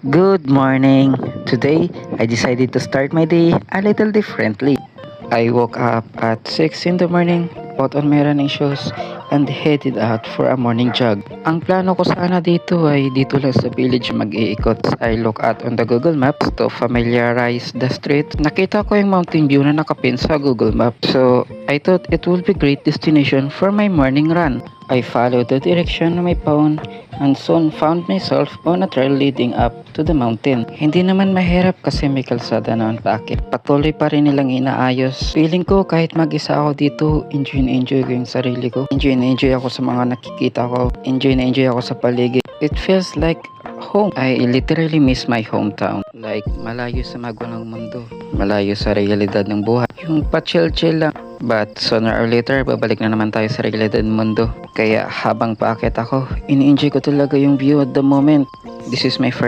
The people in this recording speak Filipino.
Good morning. Today, I decided to start my day a little differently. I woke up at 6 in the morning, put on my running shoes, and headed out for a morning jog. Ang plano ko sana dito ay dito lang sa village mag-iikot. I look at on the Google Maps to familiarize the street. Nakita ko yung mountain view na nakapin sa Google Maps. So, I thought it would be great destination for my morning run. I followed the direction of my phone and soon found myself on a trail leading up to the mountain. Hindi naman mahirap kasi may kalsada na ang paakyat. Patuloy pa rin nilang inaayos. Feeling ko kahit mag-isa ako dito, enjoy na enjoy ko yung sarili ko. Enjoy na enjoy ako sa mga nakikita ko. Enjoy na enjoy ako sa paligid. It feels like home. I literally miss my hometown. Like malayo sa magulang mundo. Malayo sa realidad ng buhay. Yung pa-chill-chill lang. But sooner or later, babalik na naman tayo sa realidad ng mundo. Kaya habang paakyat ako, ini-enjoy ko talaga yung view at the moment. This is my first